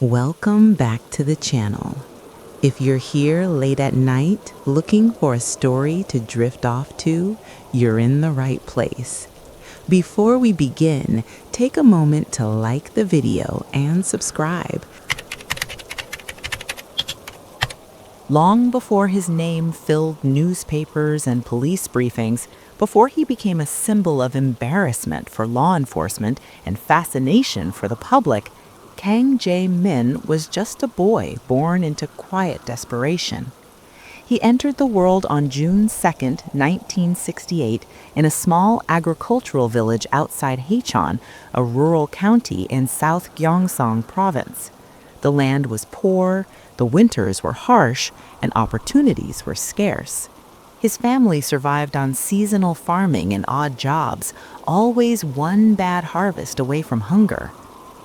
Welcome back to the channel. If you're here late at night looking for a story to drift off to, you're in the right place. Before we begin, take a moment to like the video and subscribe. Long before his name filled newspapers and police briefings, before he became a symbol of embarrassment for law enforcement and fascination for the public, Kang Jae-min was just a boy born into quiet desperation. He entered the world on June 2nd, 1968, in a small agricultural village outside Haecheon, a rural county in South Gyeongsang Province. The land was poor, the winters were harsh, and opportunities were scarce. His family survived on seasonal farming and odd jobs, always one bad harvest away from hunger.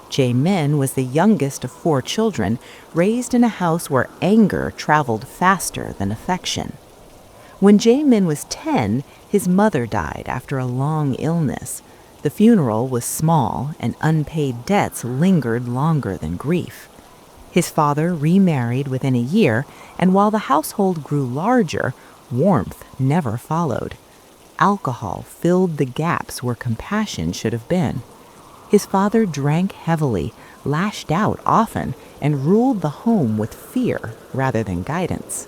Jae-min was the youngest of 4 children, raised in a house where anger traveled faster than affection. When Jae-min was 10, his mother died after a long illness. The funeral was small, and unpaid debts lingered longer than grief. His father remarried within a year, and while the household grew larger, warmth never followed. Alcohol filled the gaps where compassion should have been. His father drank heavily, lashed out often, and ruled the home with fear rather than guidance.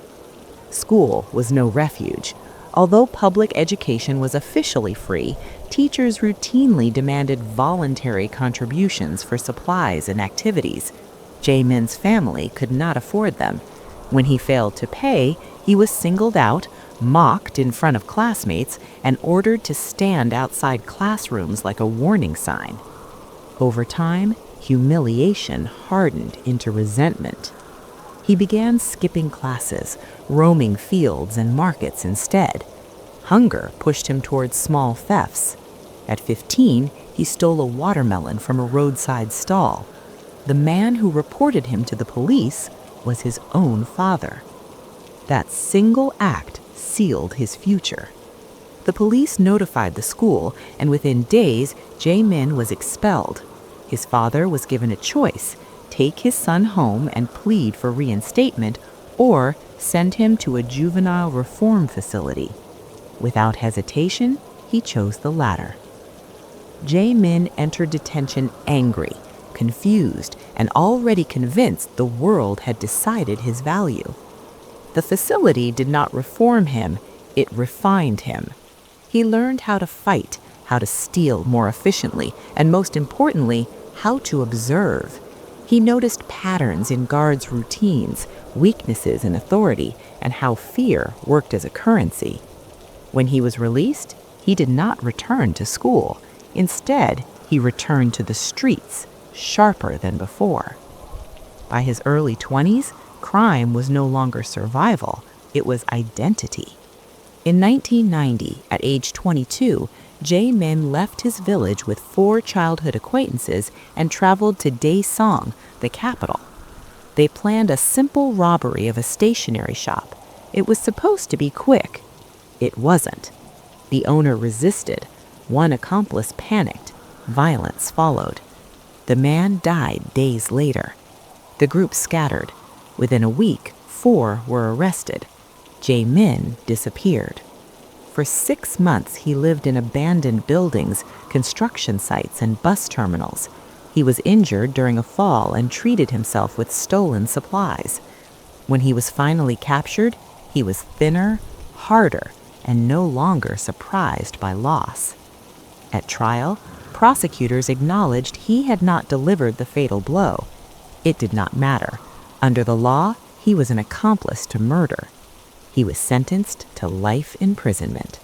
School was no refuge. Although public education was officially free, teachers routinely demanded voluntary contributions for supplies and activities. Jae-min's family could not afford them. When he failed to pay, he was singled out, mocked in front of classmates, and ordered to stand outside classrooms like a warning sign. Over time, humiliation hardened into resentment. He began skipping classes, roaming fields and markets instead. Hunger pushed him towards small thefts. At 15, he stole a watermelon from a roadside stall. The man who reported him to the police was his own father. That single act sealed his future. The police notified the school, and within days, Jae-min was expelled. His father was given a choice: take his son home and plead for reinstatement, or send him to a juvenile reform facility. Without hesitation, he chose the latter. Jae-min entered detention angry, confused, and already convinced the world had decided his value. The facility did not reform him, it refined him. He learned how to fight, how to steal more efficiently, and most importantly, how to observe. He noticed patterns in guards' routines, weaknesses in authority, and how fear worked as a currency. When he was released, he did not return to school. Instead, he returned to the streets, sharper than before. By his early 20s, crime was no longer survival, it was identity. In 1990, at age 22, Jae-min left his village with 4 childhood acquaintances and traveled to Daesung, the capital. They planned a simple robbery of a stationery shop. It was supposed to be quick. It wasn't. The owner resisted. One accomplice panicked. Violence followed. The man died days later. The group scattered. Within a week, 4 were arrested. Jae-min disappeared. For 6 months, he lived in abandoned buildings, construction sites, and bus terminals. He was injured during a fall and treated himself with stolen supplies. When he was finally captured, he was thinner, harder, and no longer surprised by loss. At trial, prosecutors acknowledged he had not delivered the fatal blow. It did not matter. Under the law, he was an accomplice to murder. He was sentenced to life imprisonment.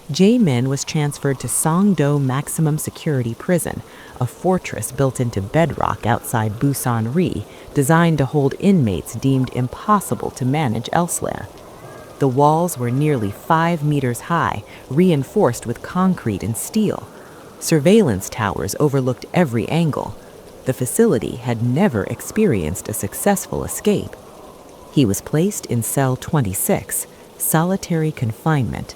Jae-min was transferred to Songdo Maximum Security Prison, a fortress built into bedrock outside Busan-ri, designed to hold inmates deemed impossible to manage elsewhere. The walls were nearly 5 meters high, reinforced with concrete and steel. Surveillance towers overlooked every angle. The facility had never experienced a successful escape. He was placed in cell 26, solitary confinement.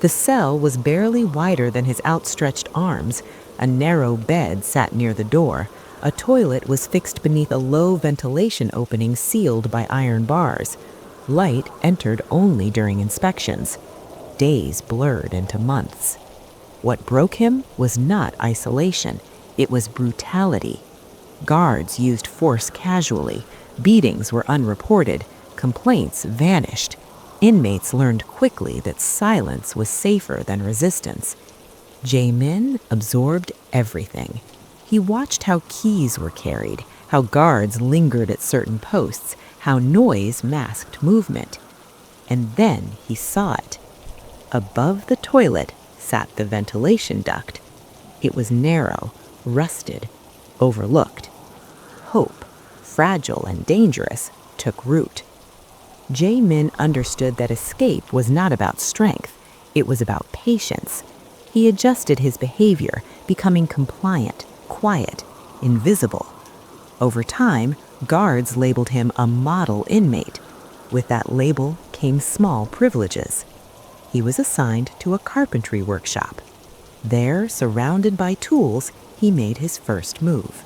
The cell was barely wider than his outstretched arms. A narrow bed sat near the door. A toilet was fixed beneath a low ventilation opening sealed by iron bars. Light entered only during inspections. Days blurred into months. What broke him was not isolation, it was brutality. Guards used force casually, beatings were unreported, complaints vanished. Inmates learned quickly that silence was safer than resistance. Jae-min absorbed everything. He watched how keys were carried, how guards lingered at certain posts, how noise masked movement. And then he saw it. Above the toilet sat the ventilation duct. It was narrow, rusted, overlooked. Hope, fragile and dangerous, took root. Jae-min understood that escape was not about strength. It was about patience. He adjusted his behavior, becoming compliant, quiet, invisible. Over time, guards labeled him a model inmate. With that label came small privileges. He was assigned to a carpentry workshop. There, surrounded by tools, he made his first move.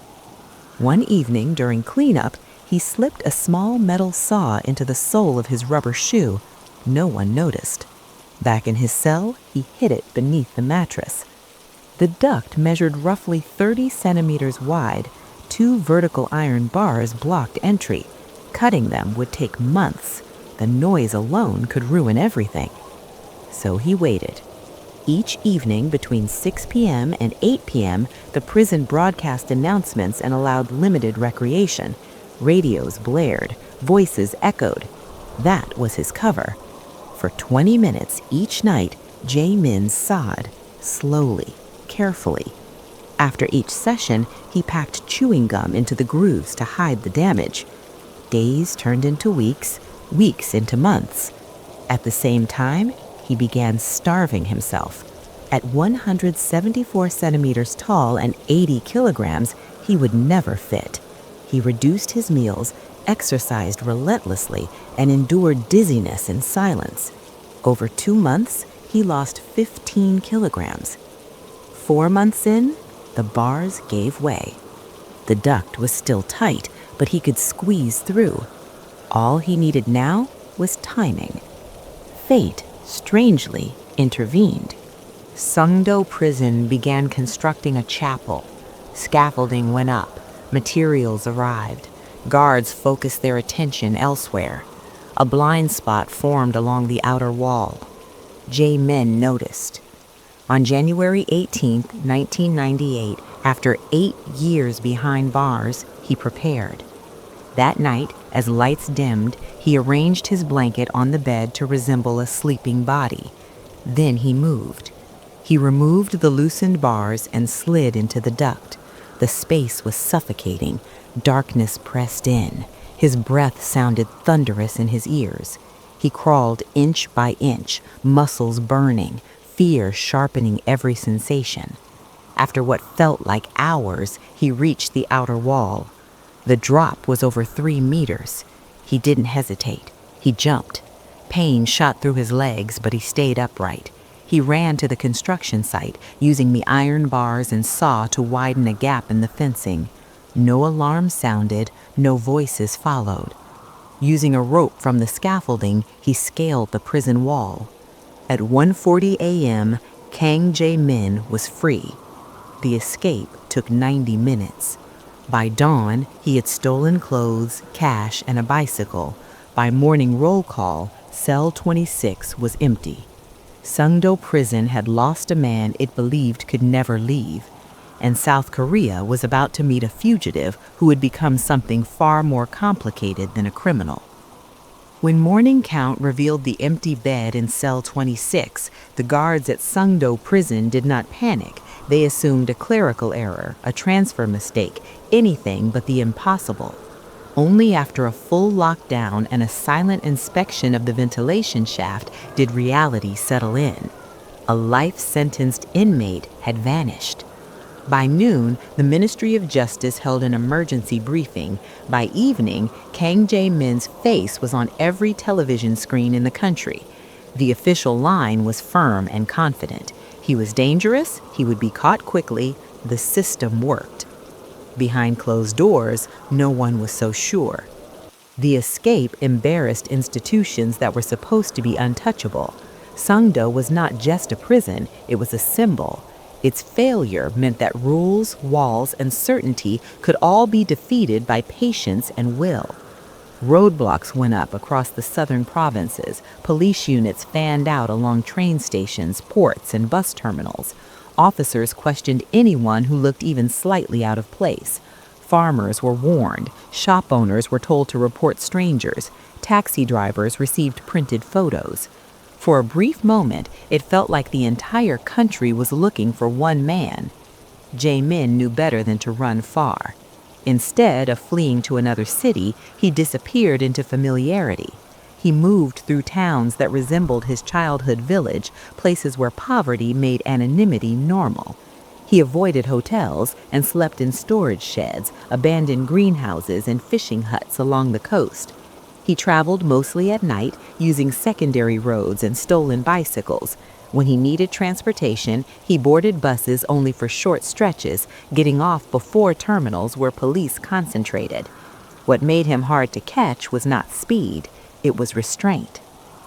One evening during cleanup, he slipped a small metal saw into the sole of his rubber shoe. No one noticed. Back in his cell, he hid it beneath the mattress. The duct measured roughly 30 centimeters wide. 2 vertical iron bars blocked entry. Cutting them would take months. The noise alone could ruin everything. So he waited. Each evening between 6 p.m. and 8 p.m., the prison broadcast announcements and allowed limited recreation. Radios blared, voices echoed. That was his cover. For 20 minutes each night, Jae-min sawed, slowly, carefully. After each session, he packed chewing gum into the grooves to hide the damage. Days turned into weeks, weeks into months. At the same time, he began starving himself. At 174 centimeters tall and 80 kilograms, he would never fit. He reduced his meals, exercised relentlessly, and endured dizziness in silence. Over 2 months, he lost 15 kilograms. 4 months in, the bars gave way. The duct was still tight, but he could squeeze through. All he needed now was timing. Fate, strangely, intervened. Sungdo Prison began constructing a chapel. Scaffolding went up. Materials arrived. Guards focused their attention elsewhere. A blind spot formed along the outer wall. Jae-min noticed. On January 18, 1998, after 8 years behind bars, he prepared. That night, as lights dimmed, he arranged his blanket on the bed to resemble a sleeping body. Then he moved. He removed the loosened bars and slid into the duct. The space was suffocating. Darkness pressed in. His breath sounded thunderous in his ears. He crawled inch by inch, muscles burning, fear sharpening every sensation. After what felt like hours, he reached the outer wall. The drop was over 3 meters. He didn't hesitate. He jumped. Pain shot through his legs, but he stayed upright. He ran to the construction site, using the iron bars and saw to widen a gap in the fencing. No alarm sounded, no voices followed. Using a rope from the scaffolding, he scaled the prison wall. At 1:40 a.m., Kang Jae-min was free. The escape took 90 minutes. By dawn, he had stolen clothes, cash, and a bicycle. By morning roll call, cell 26 was empty. Sungdo Prison had lost a man it believed could never leave, and South Korea was about to meet a fugitive who would become something far more complicated than a criminal. When morning count revealed the empty bed in cell 26, the guards at Sungdo Prison did not panic. They assumed a clerical error, a transfer mistake, anything but the impossible. Only after a full lockdown and a silent inspection of the ventilation shaft did reality settle in. A life-sentenced inmate had vanished. By noon, the Ministry of Justice held an emergency briefing. By evening, Kang Jae-min's face was on every television screen in the country. The official line was firm and confident. He was dangerous, he would be caught quickly, the system worked. Behind closed doors, no one was so sure. The escape embarrassed institutions that were supposed to be untouchable. Sungdo was not just a prison, it was a symbol. Its failure meant that rules, walls, and certainty could all be defeated by patience and will. Roadblocks went up across the southern provinces. Police units fanned out along train stations, ports, and bus terminals. Officers questioned anyone who looked even slightly out of place. Farmers were warned. Shop owners were told to report strangers. Taxi drivers received printed photos. For a brief moment, it felt like the entire country was looking for one man. Jae-min knew better than to run far. Instead of fleeing to another city, he disappeared into familiarity. He moved through towns that resembled his childhood village, places where poverty made anonymity normal. He avoided hotels and slept in storage sheds, abandoned greenhouses, and fishing huts along the coast. He traveled mostly at night, using secondary roads and stolen bicycles. When he needed transportation, he boarded buses only for short stretches, getting off before terminals where police concentrated. What made him hard to catch was not speed, it was restraint.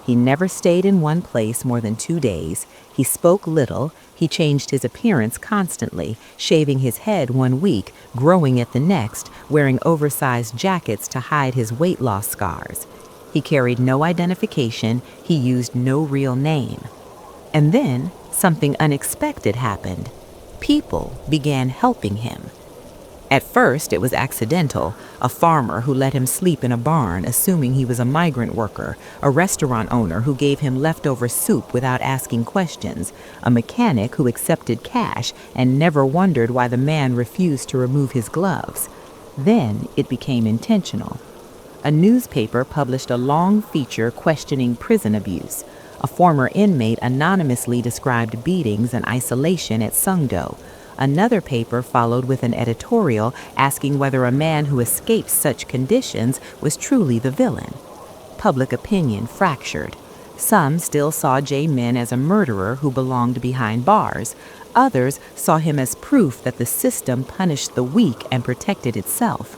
He never stayed in one place more than 2 days. He spoke little. He changed his appearance constantly, shaving his head 1 week, growing it the next, wearing oversized jackets to hide his weight loss scars. He carried no identification. He used no real name. And then something unexpected happened. People began helping him. At first, it was accidental. A farmer who let him sleep in a barn, assuming he was a migrant worker. A restaurant owner who gave him leftover soup without asking questions. A mechanic who accepted cash and never wondered why the man refused to remove his gloves. Then it became intentional. A newspaper published a long feature questioning prison abuse. A former inmate anonymously described beatings and isolation at Sungdo. Another paper followed with an editorial asking whether a man who escaped such conditions was truly the villain. Public opinion fractured. Some still saw Jae-min as a murderer who belonged behind bars. Others saw him as proof that the system punished the weak and protected itself.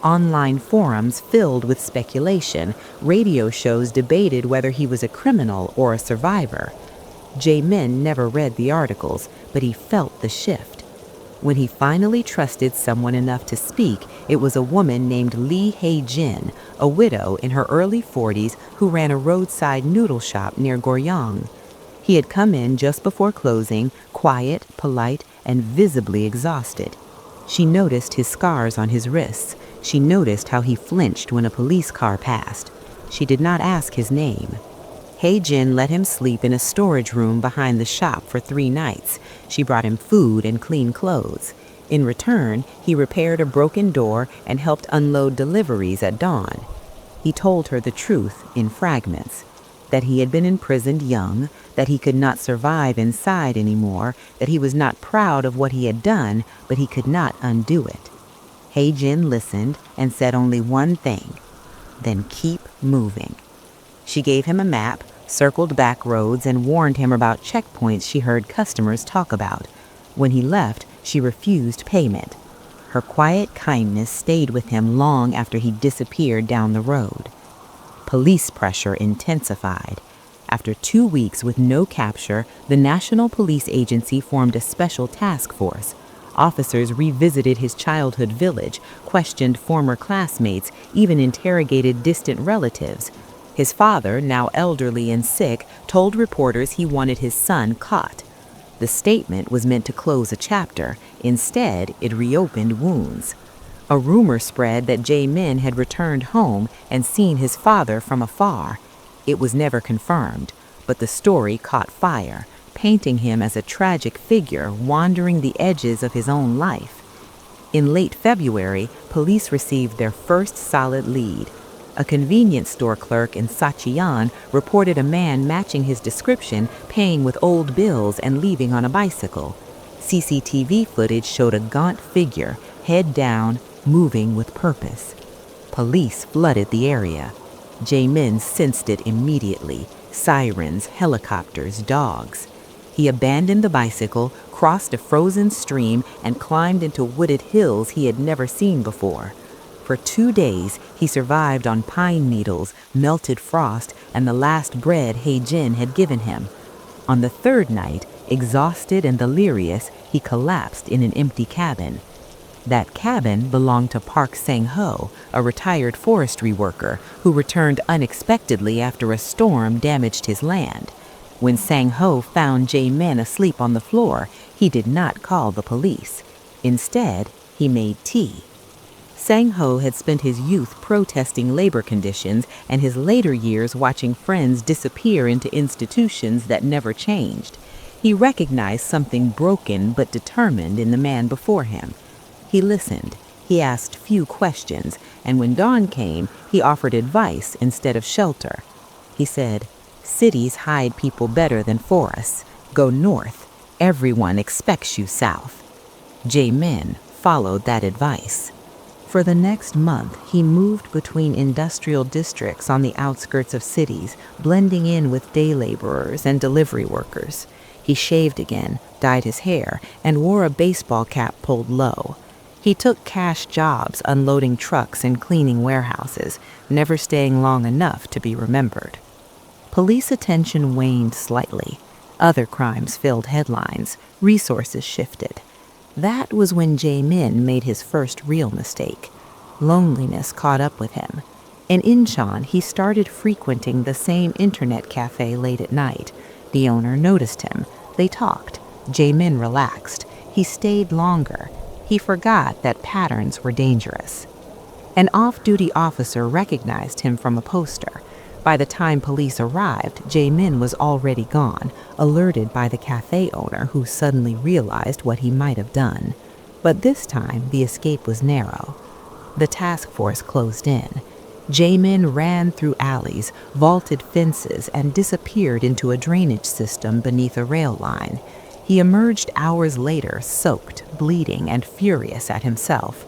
Online forums filled with speculation. Radio shows debated whether he was a criminal or a survivor. Jae-min never read the articles, but he felt the shift. When he finally trusted someone enough to speak, it was a woman named Lee Hae-jin, a widow in her early 40s who ran a roadside noodle shop near Goryeo. He had come in just before closing, quiet, polite, and visibly exhausted. She noticed his scars on his wrists. She noticed how he flinched when a police car passed. She did not ask his name. Hae-jin let him sleep in a storage room behind the shop for 3 nights. She brought him food and clean clothes. In return, he repaired a broken door and helped unload deliveries at dawn. He told her the truth in fragments, that he had been imprisoned young, that he could not survive inside anymore, that he was not proud of what he had done, but he could not undo it. Hae-jin listened and said only one thing, then keep moving. She gave him a map, circled back roads, and warned him about checkpoints she heard customers talk about. When he left, she refused payment. Her quiet kindness stayed with him long after he disappeared down the road. Police pressure intensified. After 2 weeks with no capture, the National Police Agency formed a special task force. Officers revisited his childhood village, questioned former classmates, even interrogated distant relatives. His father, now elderly and sick, told reporters he wanted his son caught. The statement was meant to close a chapter. Instead, it reopened wounds. A rumor spread that Jae-min had returned home and seen his father from afar. It was never confirmed, but the story caught fire, painting him as a tragic figure wandering the edges of his own life. In late February, police received their first solid lead. A convenience store clerk in Sacheon reported a man matching his description, paying with old bills and leaving on a bicycle. CCTV footage showed a gaunt figure, head down, moving with purpose. Police flooded the area. Jae-min sensed it immediately. Sirens, helicopters, dogs. He abandoned the bicycle, crossed a frozen stream, and climbed into wooded hills he had never seen before. For 2 days, he survived on pine needles, melted frost, and the last bread He-Jin had given him. On the third night, exhausted and delirious, he collapsed in an empty cabin. That cabin belonged to Park Sang-ho, a retired forestry worker who returned unexpectedly after a storm damaged his land. When Sang-ho found Jae-min asleep on the floor, he did not call the police. Instead, he made tea. Sang-ho had spent his youth protesting labor conditions and his later years watching friends disappear into institutions that never changed. He recognized something broken but determined in the man before him. He listened. He asked few questions, and when dawn came, he offered advice instead of shelter. He said, "Cities hide people better than forests. Go north. Everyone expects you south." Jae-min followed that advice. For the next month, he moved between industrial districts on the outskirts of cities, blending in with day laborers and delivery workers. He shaved again, dyed his hair, and wore a baseball cap pulled low. He took cash jobs unloading trucks and cleaning warehouses, never staying long enough to be remembered. Police attention waned slightly. Other crimes filled headlines. Resources shifted. That was when Jae-min made his first real mistake. Loneliness caught up with him. In Incheon, he started frequenting the same internet cafe late at night. The owner noticed him. They talked. Jae-min relaxed. He stayed longer. He forgot that patterns were dangerous. An off-duty officer recognized him from a poster. By the time police arrived, Jae-min was already gone, alerted by the cafe owner who suddenly realized what he might have done. But this time, the escape was narrow. The task force closed in. Jae-min ran through alleys, vaulted fences, and disappeared into a drainage system beneath a rail line. He emerged hours later, soaked, bleeding, and furious at himself.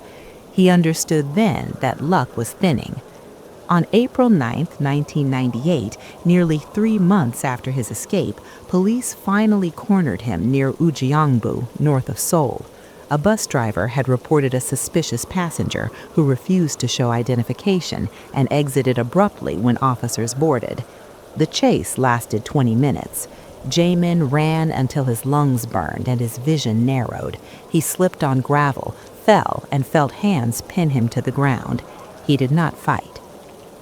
He understood then that luck was thinning. On April 9, 1998, nearly 3 months after his escape, police finally cornered him near Ujeongbu, north of Seoul. A bus driver had reported a suspicious passenger who refused to show identification and exited abruptly when officers boarded. The chase lasted 20 minutes. Jae-min ran until his lungs burned and his vision narrowed. He slipped on gravel, fell, and felt hands pin him to the ground. He did not fight.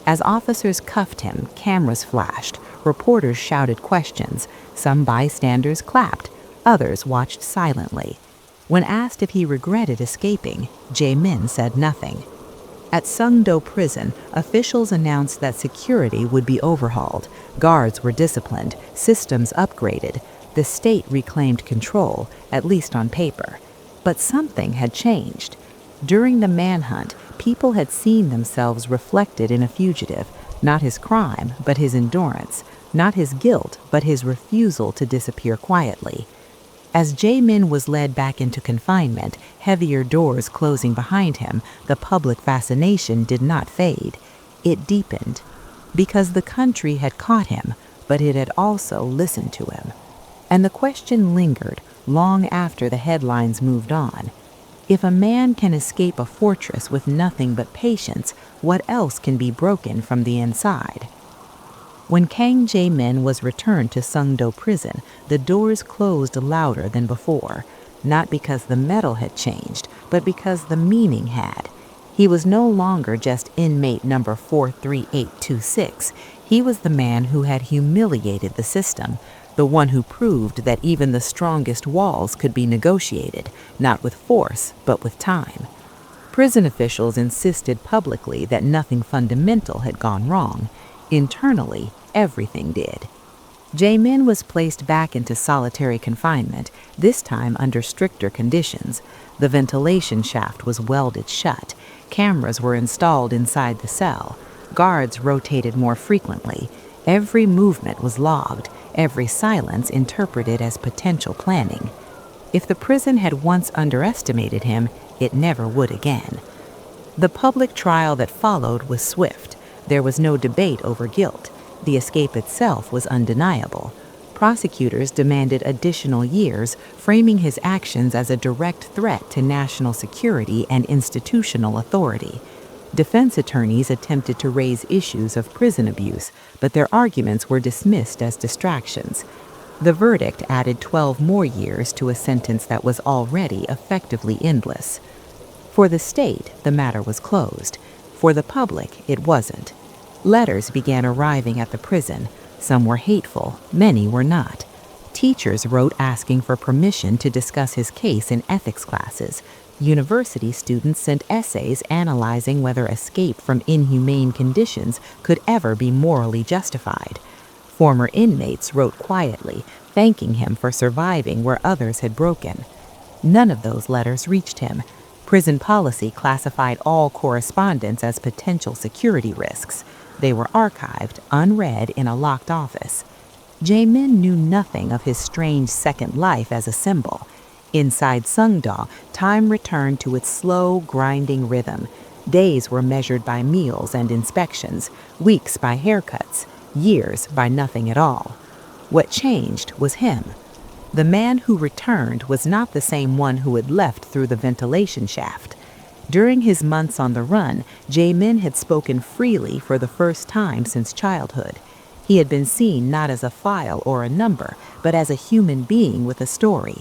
As officers cuffed him, cameras flashed, reporters shouted questions, some bystanders clapped, others watched silently. When asked if he regretted escaping, Jae-min said nothing. At Sungdo prison, officials announced that security would be overhauled, guards were disciplined, systems upgraded, the state reclaimed control, at least on paper. But something had changed. During the manhunt, people had seen themselves reflected in a fugitive, not his crime, but his endurance, not his guilt, but his refusal to disappear quietly. As Jae-min was led back into confinement, heavier doors closing behind him, the public fascination did not fade. It deepened. Because the country had caught him, but it had also listened to him. And the question lingered long after the headlines moved on. If a man can escape a fortress with nothing but patience, what else can be broken from the inside? When Kang Jae-min was returned to Sungdo prison, the doors closed louder than before, not because the metal had changed, but because the meaning had. He was no longer just inmate number 43826. He was the man who had humiliated the system, the one who proved that even the strongest walls could be negotiated, not with force, but with time. Prison officials insisted publicly that nothing fundamental had gone wrong. Internally, everything did. Jae-min was placed back into solitary confinement, this time under stricter conditions. The ventilation shaft was welded shut. Cameras were installed inside the cell. Guards rotated more frequently. Every movement was logged, every silence interpreted as potential planning. If the prison had once underestimated him, it never would again. The public trial that followed was swift. There was no debate over guilt. The escape itself was undeniable. Prosecutors demanded additional years, framing his actions as a direct threat to national security and institutional authority. Defense attorneys attempted to raise issues of prison abuse, but their arguments were dismissed as distractions. The verdict added 12 more years to a sentence that was already effectively endless. For the state, the matter was closed. For the public, it wasn't. Letters began arriving at the prison. Some were hateful, many were not. Teachers wrote asking for permission to discuss his case in ethics classes. University students sent essays analyzing whether escape from inhumane conditions could ever be morally justified. Former inmates wrote quietly, thanking him for surviving where others had broken. None of those letters reached him. Prison policy classified all correspondence as potential security risks. They were archived, unread, in a locked office. Jae-min knew nothing of his strange second life as a symbol. Inside Sungdaw, time returned to its slow, grinding rhythm. Days were measured by meals and inspections, weeks by haircuts, years by nothing at all. What changed was him. The man who returned was not the same one who had left through the ventilation shaft. During his months on the run, Jae-min had spoken freely for the first time since childhood. He had been seen not as a file or a number, but as a human being with a story.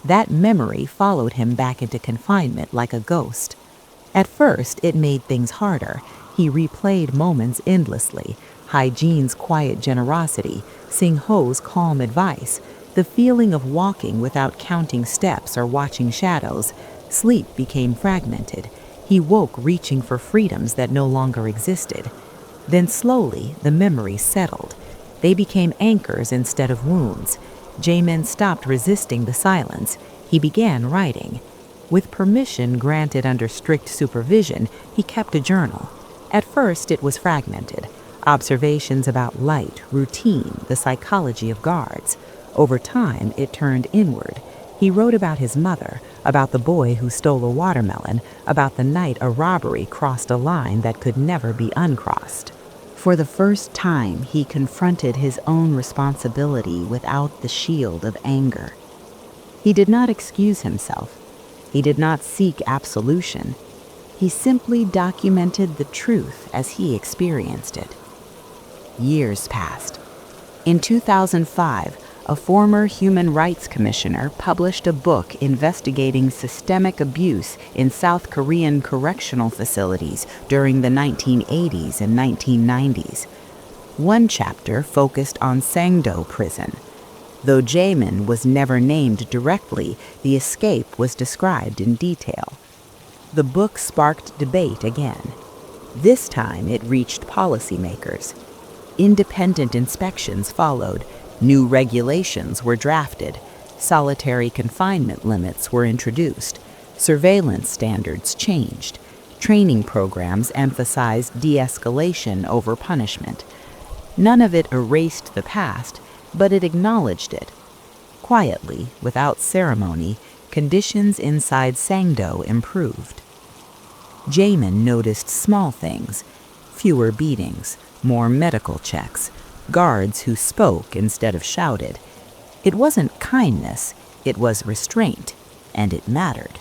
That memory followed him back into confinement like a ghost. At first, it made things harder. He replayed moments endlessly. Hygiene's quiet generosity, Sing-ho's calm advice, the feeling of walking without counting steps or watching shadows. Sleep became fragmented. He woke reaching for freedoms that no longer existed. Then slowly, the memories settled. They became anchors instead of wounds. Jae-min stopped resisting the silence. He began writing. With permission granted under strict supervision, he kept a journal. At first, it was fragmented. Observations about light, routine, the psychology of guards. Over time, it turned inward. He wrote about his mother, about the boy who stole a watermelon, about the night a robbery crossed a line that could never be uncrossed. For the first time, he confronted his own responsibility without the shield of anger. He did not excuse himself. He did not seek absolution. He simply documented the truth as he experienced it. Years passed. In 2005, a former human rights commissioner published a book investigating systemic abuse in South Korean correctional facilities during the 1980s and 1990s. One chapter focused on Sangdo Prison. Though Jae-min was never named directly, the escape was described in detail. The book sparked debate again. This time it reached policymakers. Independent inspections followed. New regulations were drafted. Solitary confinement limits were introduced. Surveillance standards changed. Training programs emphasized de-escalation over punishment. None of it erased the past, but it acknowledged it. Quietly, without ceremony, conditions inside Sangdo improved. Jae-min noticed small things: fewer beatings, more medical checks, guards who spoke instead of shouted. It wasn't kindness, it was restraint, and it mattered.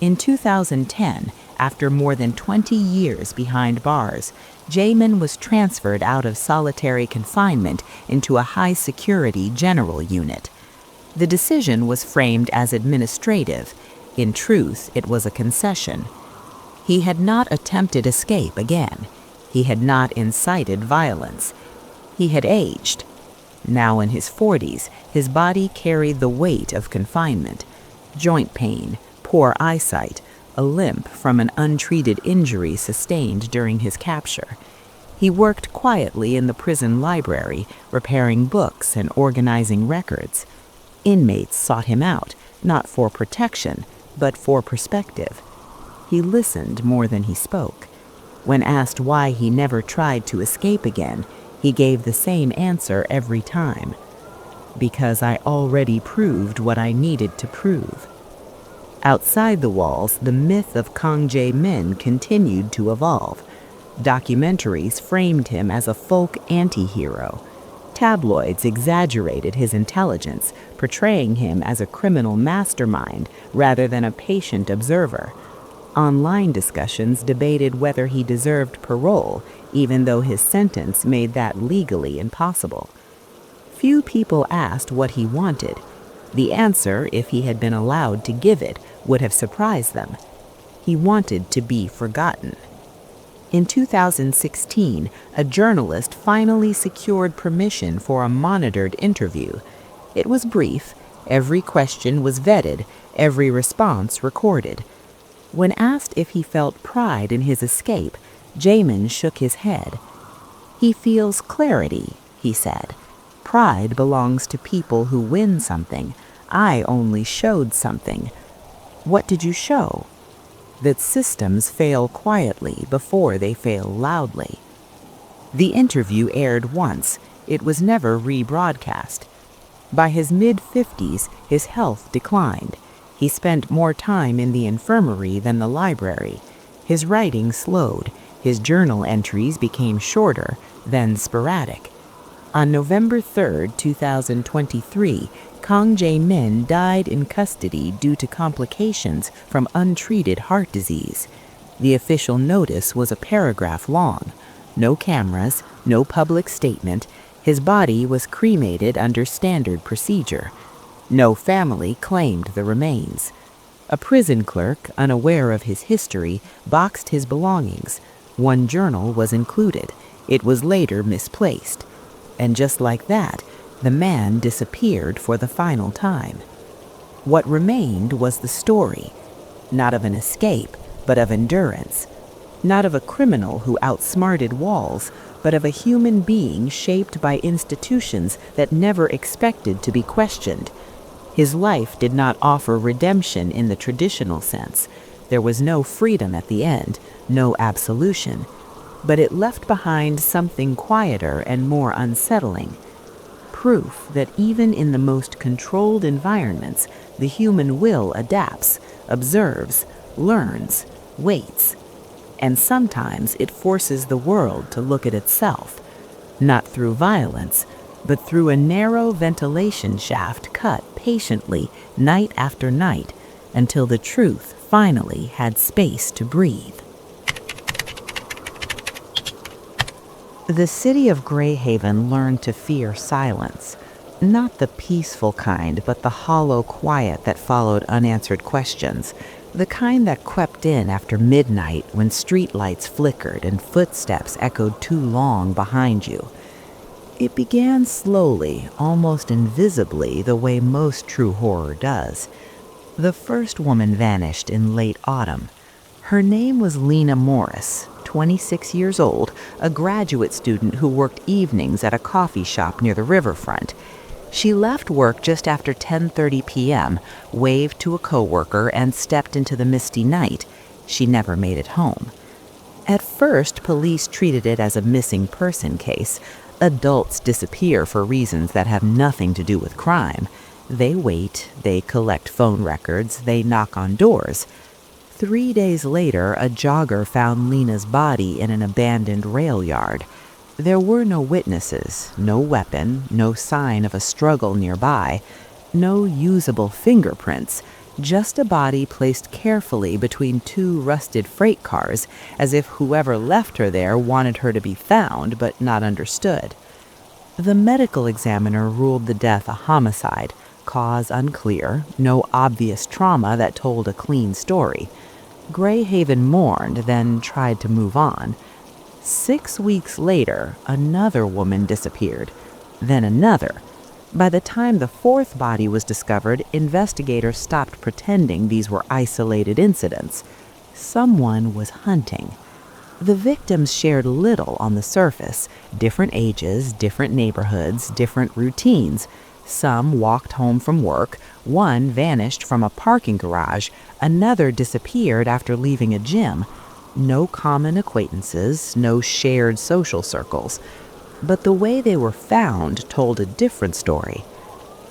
In 2010, after more than 20 years behind bars, Jae-min was transferred out of solitary confinement into a high-security general unit. The decision was framed as administrative. In truth, it was a concession. He had not attempted escape again. He had not incited violence. He had aged. Now in his 40s, his body carried the weight of confinement. Joint pain, poor eyesight, a limp from an untreated injury sustained during his capture. He worked quietly in the prison library, repairing books and organizing records. Inmates sought him out, not for protection, but for perspective. He listened more than he spoke. When asked why he never tried to escape again, he gave the same answer every time. Because I already proved what I needed to prove. Outside the walls, the myth of Kang Jae-min continued to evolve. Documentaries framed him as a folk anti-hero. Tabloids exaggerated his intelligence, portraying him as a criminal mastermind rather than a patient observer. Online discussions debated whether he deserved parole, even though his sentence made that legally impossible. Few people asked what he wanted. The answer, if he had been allowed to give it, would have surprised them. He wanted to be forgotten. In 2016, a journalist finally secured permission for a monitored interview. It was brief, every question was vetted, every response recorded. When asked if he felt pride in his escape, Jamin shook his head. "He feels clarity," he said. "Pride belongs to people who win something. I only showed something." "What did you show?" "That systems fail quietly before they fail loudly." The interview aired once. It was never rebroadcast. By his mid-50s, his health declined. He spent more time in the infirmary than the library. His writing slowed. His journal entries became shorter, then sporadic. On November 3, 2023, Kang Jae-min died in custody due to complications from untreated heart disease. The official notice was a paragraph long. No cameras, no public statement. His body was cremated under standard procedure. No family claimed the remains. A prison clerk, unaware of his history, boxed his belongings. One journal was included. It was later misplaced. And just like that, the man disappeared for the final time. What remained was the story, not of an escape, but of endurance. Not of a criminal who outsmarted walls, but of a human being shaped by institutions that never expected to be questioned. His life did not offer redemption in the traditional sense. There was no freedom at the end, no absolution. But it left behind something quieter and more unsettling. Proof that even in the most controlled environments, the human will adapts, observes, learns, waits. And sometimes it forces the world to look at itself, not through violence, but through a narrow ventilation shaft cut patiently night after night until the truth finally had space to breathe. The city of Greyhaven learned to fear silence, not the peaceful kind, but the hollow quiet that followed unanswered questions, the kind that crept in after midnight when streetlights flickered and footsteps echoed too long behind you. It began slowly, almost invisibly, the way most true horror does. The first woman vanished in late autumn. Her name was Lena Morris, 26 years old, a graduate student who worked evenings at a coffee shop near the riverfront. She left work just after 10:30 p.m., waved to a coworker, and stepped into the misty night. She never made it home. At first, police treated it as a missing person case. Adults disappear for reasons that have nothing to do with crime. They wait, they collect phone records, they knock on doors. 3 days later, a jogger found Lena's body in an abandoned rail yard. There were no witnesses, no weapon, no sign of a struggle nearby, no usable fingerprints, just a body placed carefully between two rusted freight cars, as if whoever left her there wanted her to be found but not understood. The medical examiner ruled the death a homicide, cause unclear, no obvious trauma that told a clean story. Greyhaven mourned, then tried to move on. 6 weeks later, another woman disappeared, then another. By the time the fourth body was discovered, investigators stopped pretending these were isolated incidents. Someone was hunting. The victims shared little on the surface: different ages, different neighborhoods, different routines. Some walked home from work, one vanished from a parking garage, another disappeared after leaving a gym. No common acquaintances, no shared social circles. But the way they were found told a different story.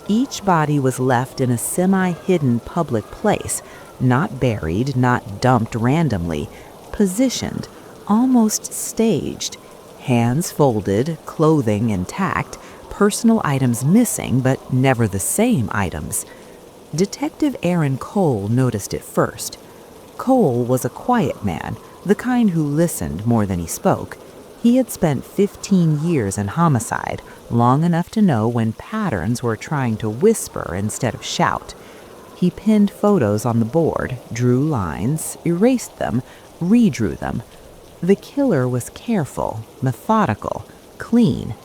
Each body was left in a semi-hidden public place, not buried, not dumped randomly, positioned, almost staged, hands folded, clothing intact, personal items missing, but never the same items. Detective Aaron Cole noticed it first. Cole was a quiet man, the kind who listened more than he spoke. He had spent 15 years in homicide, long enough to know when patterns were trying to whisper instead of shout. He pinned photos on the board, drew lines, erased them, redrew them. The killer was careful, methodical, clean,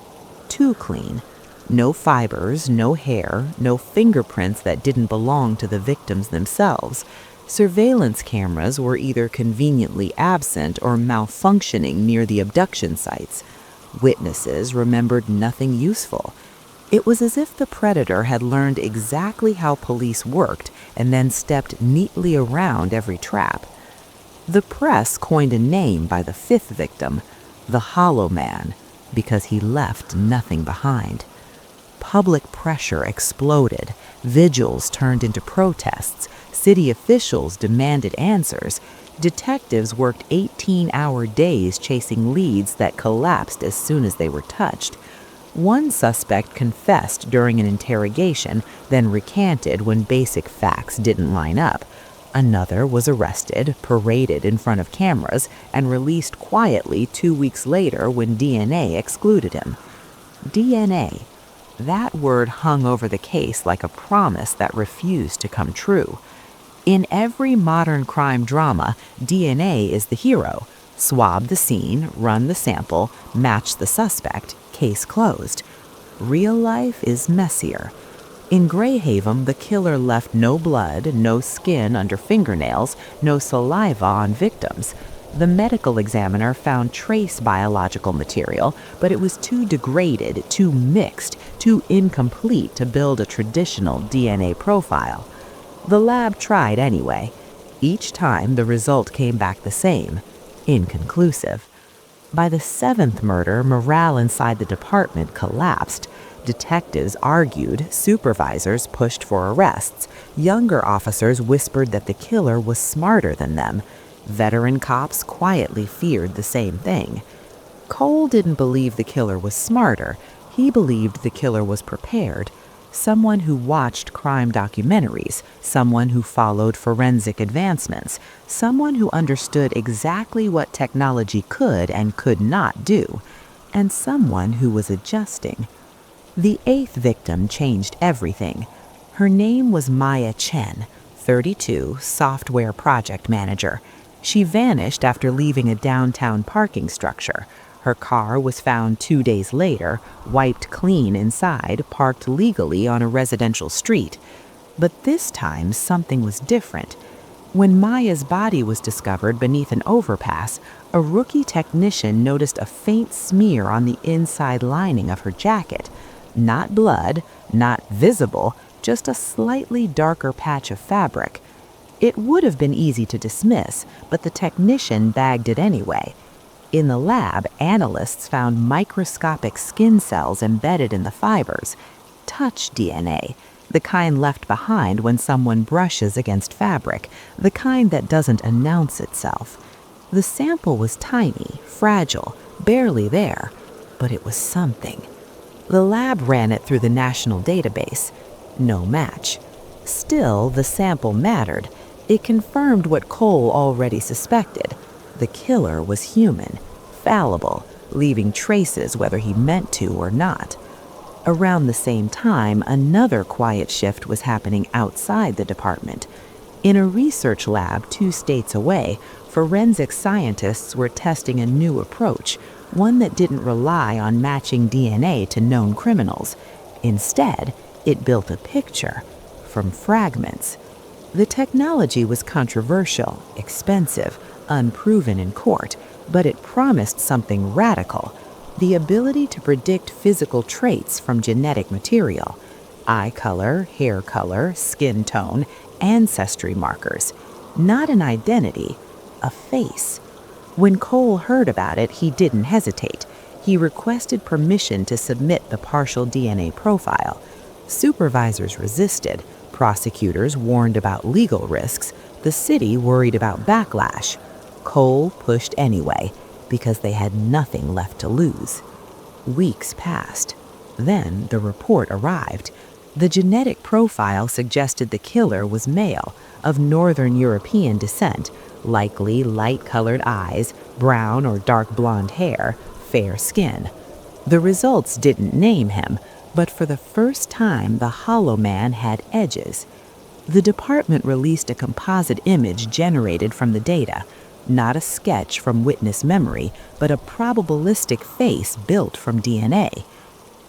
too clean. No fibers, no hair, no fingerprints that didn't belong to the victims themselves. Surveillance cameras were either conveniently absent or malfunctioning near the abduction sites. Witnesses remembered nothing useful. It was as if the predator had learned exactly how police worked and then stepped neatly around every trap. The press coined a name by the fifth victim, the Hollow Man, because he left nothing behind. Public pressure exploded. Vigils turned into protests. City officials demanded answers. Detectives worked 18-hour days chasing leads that collapsed as soon as they were touched. One suspect confessed during an interrogation, then recanted when basic facts didn't line up. Another was arrested, paraded in front of cameras, and released quietly 2 weeks later when DNA excluded him. DNA. That word hung over the case like a promise that refused to come true. In every modern crime drama, DNA is the hero. Swab the scene, run the sample, match the suspect, case closed. Real life is messier. In Greyhaven, the killer left no blood, no skin under fingernails, no saliva on victims. The medical examiner found trace biological material, but it was too degraded, too mixed, too incomplete to build a traditional DNA profile. The lab tried anyway. Each time the result came back the same, inconclusive. By the seventh murder, morale inside the department collapsed. Detectives argued, supervisors pushed for arrests. Younger officers whispered that the killer was smarter than them. Veteran cops quietly feared the same thing. Cole didn't believe the killer was smarter. He believed the killer was prepared. Someone who watched crime documentaries, someone who followed forensic advancements, someone who understood exactly what technology could and could not do, and someone who was adjusting. The eighth victim changed everything. Her name was Maya Chen, 32, software project manager. She vanished after leaving a downtown parking structure. Her car was found 2 days later, wiped clean inside, parked legally on a residential street. But this time, something was different. When Maya's body was discovered beneath an overpass, a rookie technician noticed a faint smear on the inside lining of her jacket. Not blood, not visible, just a slightly darker patch of fabric. It would have been easy to dismiss, but the technician bagged it anyway. In the lab, analysts found microscopic skin cells embedded in the fibers. Touch DNA, the kind left behind when someone brushes against fabric, the kind that doesn't announce itself. The sample was tiny, fragile, barely there, but it was something. The lab ran it through the national database. No match. Still, the sample mattered. It confirmed what Cole already suspected. The killer was human, fallible, leaving traces whether he meant to or not. Around the same time, another quiet shift was happening outside the department. In a research lab 2 states away, forensic scientists were testing a new approach, one that didn't rely on matching DNA to known criminals. Instead, it built a picture from fragments. The technology was controversial, expensive, unproven in court, but it promised something radical: the ability to predict physical traits from genetic material. Eye color, hair color, skin tone, ancestry markers. Not an identity, a face. When Cole heard about it, he didn't hesitate. He requested permission to submit the partial DNA profile. Supervisors resisted. Prosecutors warned about legal risks. The city worried about backlash. Cole pushed anyway, because they had nothing left to lose. Weeks passed. Then the report arrived. The genetic profile suggested the killer was male, of Northern European descent, likely light-colored eyes, brown or dark blonde hair, fair skin. The results didn't name him, but for the first time the Hollow Man had edges. The department released a composite image generated from the data, not a sketch from witness memory, but a probabilistic face built from DNA.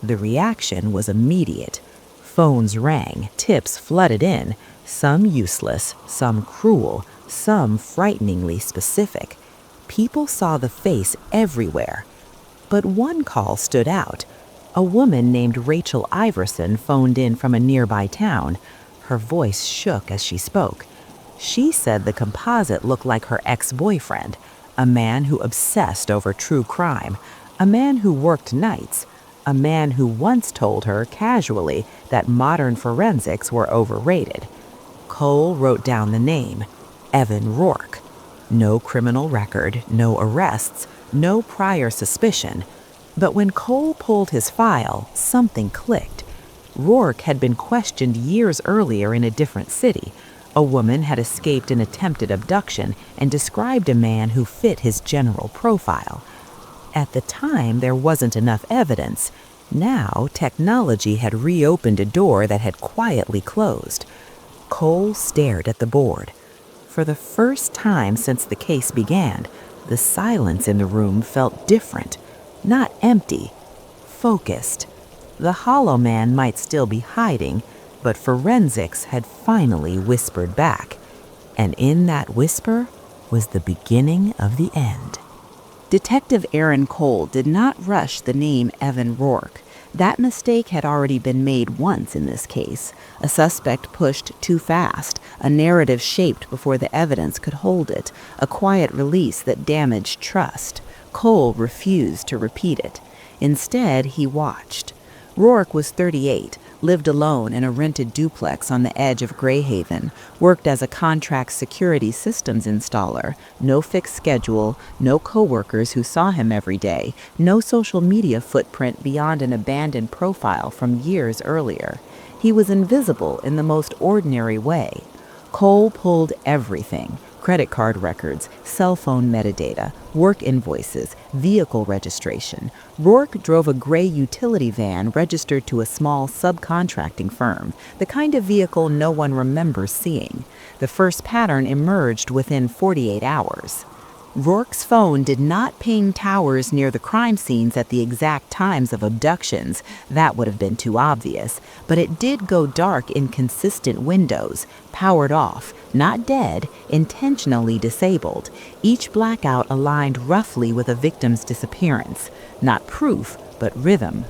The reaction was immediate. Phones rang, tips flooded in, some useless, some cruel, some frighteningly specific. People saw the face everywhere. But one call stood out. A woman named Rachel Iverson phoned in from a nearby town. Her voice shook as she spoke. She said the composite looked like her ex-boyfriend, a man who obsessed over true crime, a man who worked nights, a man who once told her casually that modern forensics were overrated. Cole wrote down the name, Evan Rourke. No criminal record, no arrests, no prior suspicion. But when Cole pulled his file, something clicked. Rourke had been questioned years earlier in a different city. A woman had escaped an attempted abduction and described a man who fit his general profile. At the time, there wasn't enough evidence. Now, technology had reopened a door that had quietly closed. Cole stared at the board. For the first time since the case began, the silence in the room felt different, not empty, focused. The Hollow Man might still be hiding, but forensics had finally whispered back. And in that whisper was the beginning of the end. Detective Aaron Cole did not rush the name Evan Rourke. That mistake had already been made once in this case. A suspect pushed too fast, a narrative shaped before the evidence could hold it, a quiet release that damaged trust. Cole refused to repeat it. Instead, he watched. Rourke was 38, lived alone in a rented duplex on the edge of Greyhaven, worked as a contract security systems installer, no fixed schedule, no coworkers who saw him every day, no social media footprint beyond an abandoned profile from years earlier. He was invisible in the most ordinary way. Cole pulled everything: credit card records, cell phone metadata, work invoices, vehicle registration. Rourke drove a gray utility van registered to a small subcontracting firm, the kind of vehicle no one remembers seeing. The first pattern emerged within 48 hours. Rourke's phone did not ping towers near the crime scenes at the exact times of abductions. That would have been too obvious. But it did go dark in consistent windows, powered off, not dead, intentionally disabled. Each blackout aligned roughly with a victim's disappearance. Not proof, but rhythm.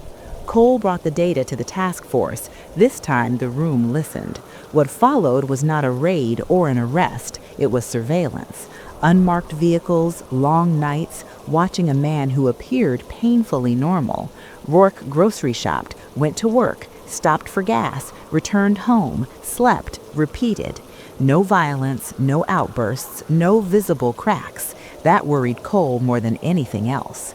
Cole brought the data to the task force. This time the room listened. What followed was not a raid or an arrest. It was surveillance. Unmarked vehicles, long nights, watching a man who appeared painfully normal. Rourke grocery shopped, went to work, stopped for gas, returned home, slept, repeated. No violence, no outbursts, no visible cracks. That worried Cole more than anything else.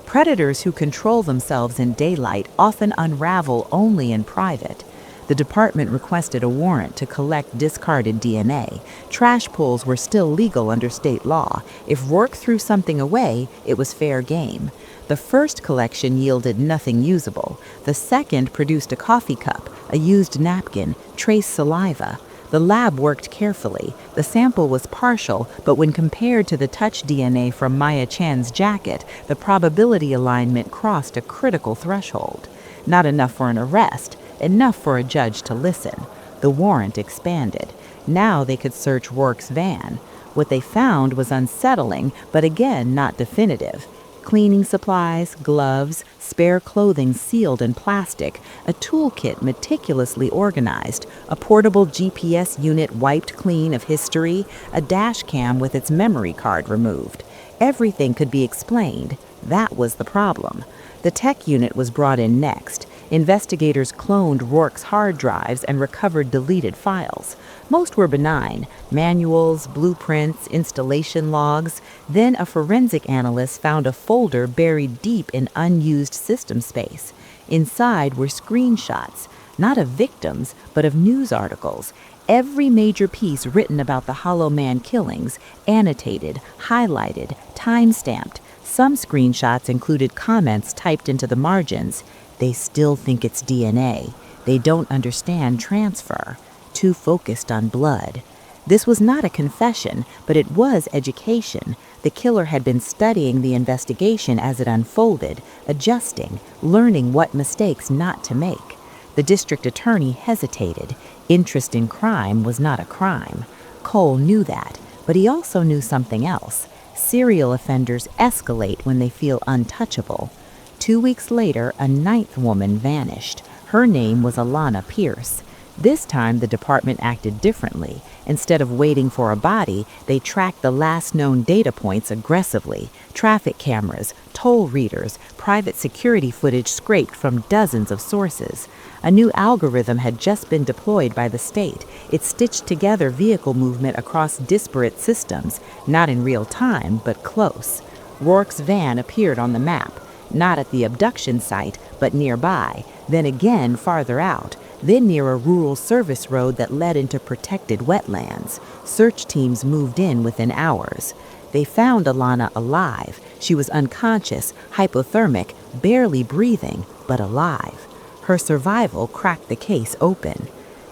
Predators who control themselves in daylight often unravel only in private. The department requested a warrant to collect discarded DNA. Trash pulls were still legal under state law. If Rourke threw something away, it was fair game. The first collection yielded nothing usable. The second produced a coffee cup, a used napkin, trace saliva. The lab worked carefully. The sample was partial, but when compared to the touch DNA from Maya Chan's jacket, the probability alignment crossed a critical threshold. Not enough for an arrest, enough for a judge to listen. The warrant expanded. Now they could search Rourke's van. What they found was unsettling, but again not definitive. Cleaning supplies, gloves, spare clothing sealed in plastic, a toolkit meticulously organized, a portable GPS unit wiped clean of history, a dash cam with its memory card removed. Everything could be explained. That was the problem. The tech unit was brought in next. Investigators cloned Rourke's hard drives and recovered deleted files. Most were benign: manuals, blueprints, installation logs. Then a forensic analyst found a folder buried deep in unused system space. Inside were screenshots, not of victims, but of news articles. Every major piece written about the Hollow Man killings, annotated, highlighted, time-stamped. Some screenshots included comments typed into the margins. They still think it's DNA. They don't understand transfer. Too focused on blood. This was not a confession, but it was education. The killer had been studying the investigation as it unfolded, adjusting, learning what mistakes not to make. The district attorney hesitated. Interest in crime was not a crime. Cole knew that, but he also knew something else. Serial offenders escalate when they feel untouchable. 2 weeks later, a ninth woman vanished. Her name was Alana Pierce. This time, the department acted differently. Instead of waiting for a body, they tracked the last known data points aggressively. Traffic cameras, toll readers, private security footage scraped from dozens of sources. A new algorithm had just been deployed by the state. It stitched together vehicle movement across disparate systems, not in real time, but close. Rourke's van appeared on the map, not at the abduction site, but nearby, then again farther out, then near a rural service road that led into protected wetlands. Search teams moved in within hours. They found Alana alive. She was unconscious, hypothermic, barely breathing, but alive. Her survival cracked the case open.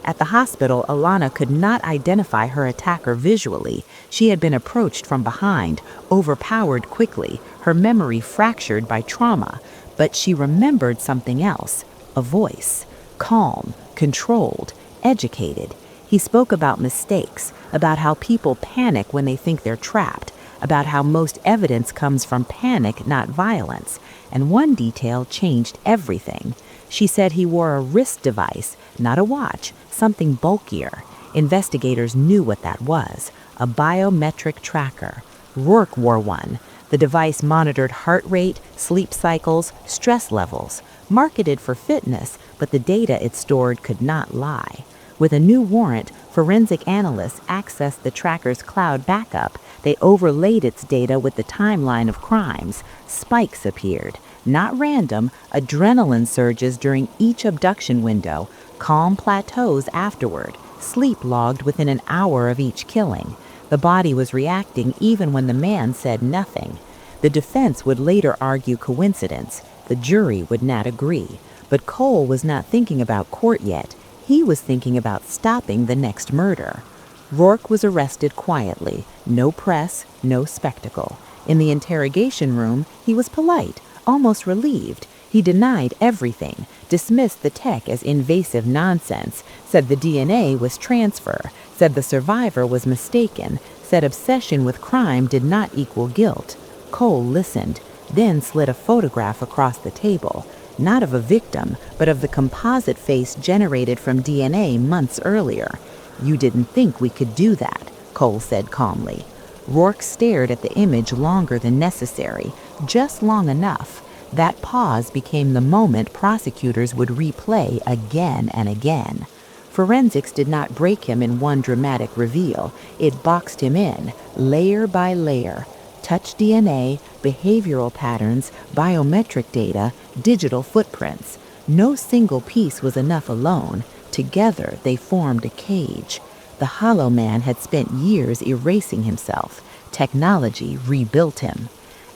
At the hospital, Alana could not identify her attacker visually. She had been approached from behind, overpowered quickly, her memory fractured by trauma. But she remembered something else, a voice. Calm, controlled, educated. He spoke about mistakes, about how people panic when they think they're trapped, about how most evidence comes from panic, not violence. And one detail changed everything. She said he wore a wrist device, not a watch, something bulkier. Investigators knew what that was, a biometric tracker. Rourke wore one. The device monitored heart rate, sleep cycles, stress levels. Marketed for fitness, but the data it stored could not lie. With a new warrant, forensic analysts accessed the tracker's cloud backup. They overlaid its data with the timeline of crimes. Spikes appeared. Not random, adrenaline surges during each abduction window, calm plateaus afterward, sleep logged within an hour of each killing. The body was reacting even when the man said nothing. The defense would later argue coincidence. The jury would not agree. But Cole was not thinking about court yet. He was thinking about stopping the next murder. Rourke was arrested quietly. No press, no spectacle. In the interrogation room, he was polite, almost relieved. He denied everything, dismissed the tech as invasive nonsense, said the DNA was transfer, said the survivor was mistaken, said obsession with crime did not equal guilt. Cole listened, then slid a photograph across the table, not of a victim, but of the composite face generated from DNA months earlier. "You didn't think we could do that," Cole said calmly. Rourke stared at the image longer than necessary, just long enough. That pause became the moment prosecutors would replay again and again. Forensics did not break him in one dramatic reveal. It boxed him in, layer by layer. Touch DNA, behavioral patterns, biometric data, digital footprints. No single piece was enough alone. Together they formed a cage. The Hollow Man had spent years erasing himself. Technology rebuilt him.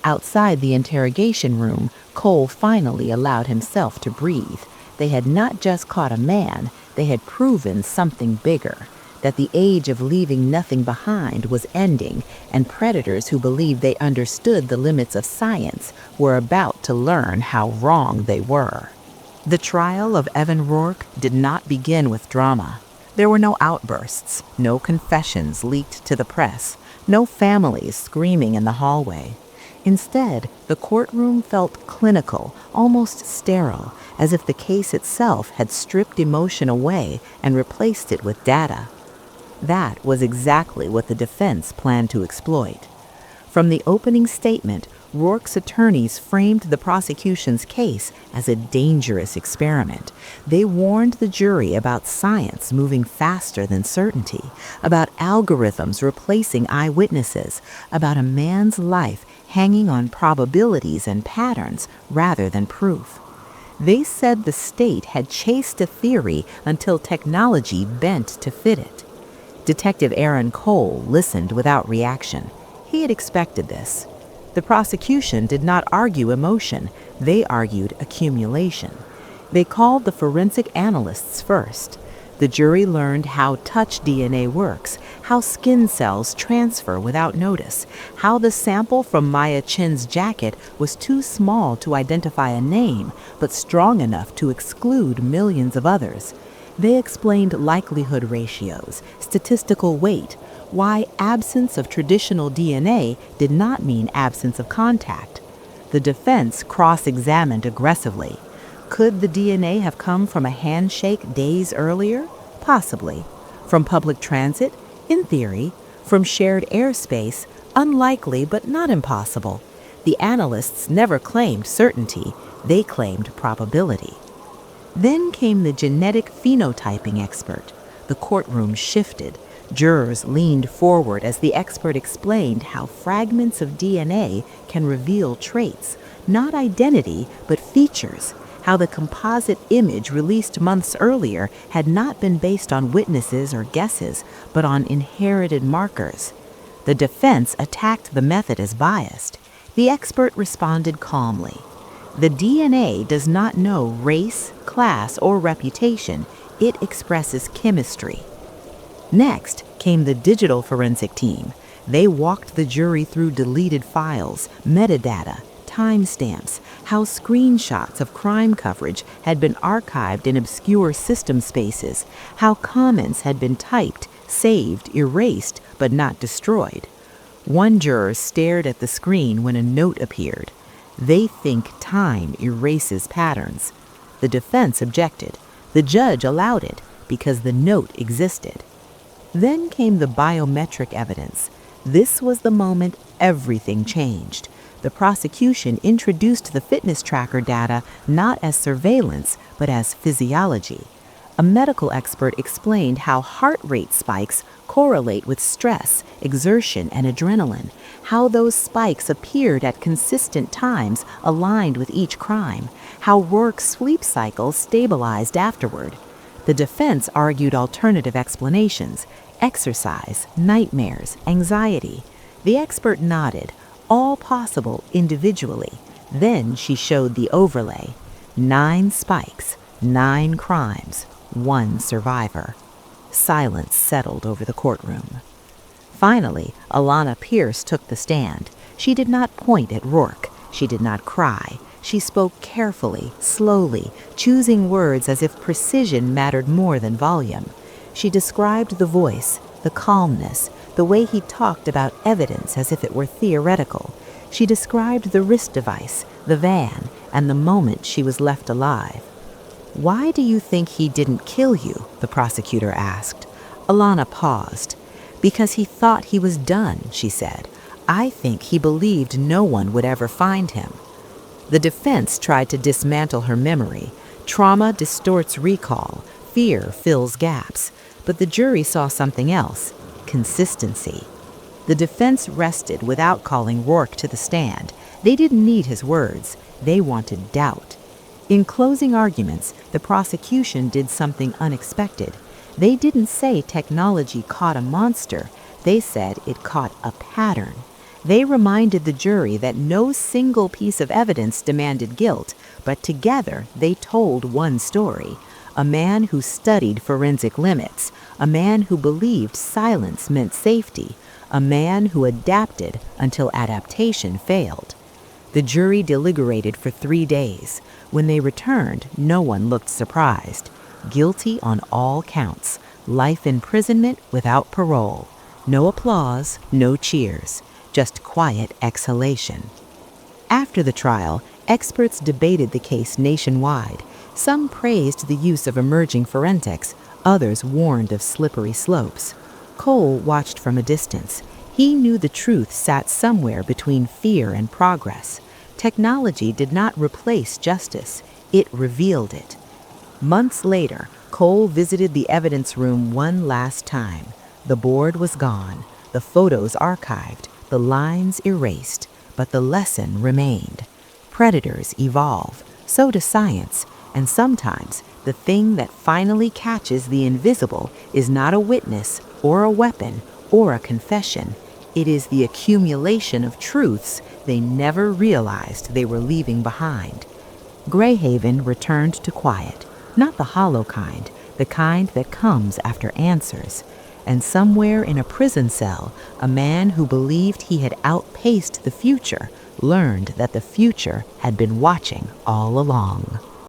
Outside the interrogation room, Cole finally allowed himself to breathe. They had not just caught a man, they had proven something bigger. That the age of leaving nothing behind was ending, and predators who believed they understood the limits of science were about to learn how wrong they were. The trial of Evan Rourke did not begin with drama. There were no outbursts, no confessions leaked to the press, no families screaming in the hallway. Instead, the courtroom felt clinical, almost sterile, as if the case itself had stripped emotion away and replaced it with data. That was exactly what the defense planned to exploit. From the opening statement, Rourke's attorneys framed the prosecution's case as a dangerous experiment. They warned the jury about science moving faster than certainty, about algorithms replacing eyewitnesses, about a man's life hanging on probabilities and patterns rather than proof. They said the state had chased a theory until technology bent to fit it. Detective Aaron Cole listened without reaction. He had expected this. The prosecution did not argue emotion, they argued accumulation. They called the forensic analysts first. The jury learned how touch DNA works, how skin cells transfer without notice, how the sample from Maya Chin's jacket was too small to identify a name, but strong enough to exclude millions of others. They explained likelihood ratios, statistical weight, why absence of traditional DNA did not mean absence of contact. The defense cross-examined aggressively. Could the DNA have come from a handshake days earlier? Possibly. From public transit? In theory. From shared airspace? Unlikely, but not impossible. The analysts never claimed certainty, they claimed probability. Then came the genetic phenotyping expert. The courtroom shifted. Jurors leaned forward as the expert explained how fragments of DNA can reveal traits, not identity, but features, how the composite image released months earlier had not been based on witnesses or guesses, but on inherited markers. The defense attacked the method as biased. The expert responded calmly. The DNA does not know race, class, or reputation. It expresses chemistry. Next came the digital forensic team. They walked the jury through deleted files, metadata, timestamps, how screenshots of crime coverage had been archived in obscure system spaces, how comments had been typed, saved, erased, but not destroyed. One juror stared at the screen when a note appeared. They think time erases patterns. The defense objected. The judge allowed it because the note existed. Then came the biometric evidence. This was the moment everything changed. The prosecution introduced the fitness tracker data not as surveillance, but as physiology. A medical expert explained how heart rate spikes correlate with stress, exertion, and adrenaline, how those spikes appeared at consistent times aligned with each crime, how Rourke's sleep cycle stabilized afterward. The defense argued alternative explanations: exercise, nightmares, anxiety. The expert nodded, all possible individually. Then she showed the overlay. 9 spikes, 9 crimes, 1 survivor. Silence settled over the courtroom. Finally, Alana Pierce took the stand. She did not point at Rourke. She did not cry. She spoke carefully, slowly, choosing words as if precision mattered more than volume. She described the voice, the calmness, the way he talked about evidence as if it were theoretical. She described the wrist device, the van, and the moment she was left alive. "Why do you think he didn't kill you?" the prosecutor asked. Alana paused. "Because he thought he was done," she said. "I think he believed no one would ever find him." The defense tried to dismantle her memory. Trauma distorts recall. Fear fills gaps. But the jury saw something else: consistency. The defense rested without calling Rourke to the stand. They didn't need his words. They wanted doubt. In closing arguments, the prosecution did something unexpected. They didn't say technology caught a monster. They said it caught a pattern. They reminded the jury that no single piece of evidence demanded guilt, but together they told one story. A man who studied forensic limits, a man who believed silence meant safety, a man who adapted until adaptation failed. The jury deliberated for 3 days. When they returned, no one looked surprised. Guilty on all counts. Life imprisonment without parole. No applause, no cheers. Just quiet exhalation. After the trial, experts debated the case nationwide. Some praised the use of emerging forensics, others warned of slippery slopes. Cole watched from a distance. He knew the truth sat somewhere between fear and progress. Technology did not replace justice, it revealed it. Months later, Cole visited the evidence room one last time. The board was gone, the photos archived, the lines erased, but the lesson remained. Predators evolve. So does science, and sometimes the thing that finally catches the invisible is not a witness or a weapon or a confession. It is the accumulation of truths they never realized they were leaving behind. Greyhaven returned to quiet, not the hollow kind, the kind that comes after answers. And somewhere in a prison cell, a man who believed he had outpaced the future learned that the future had been watching all along.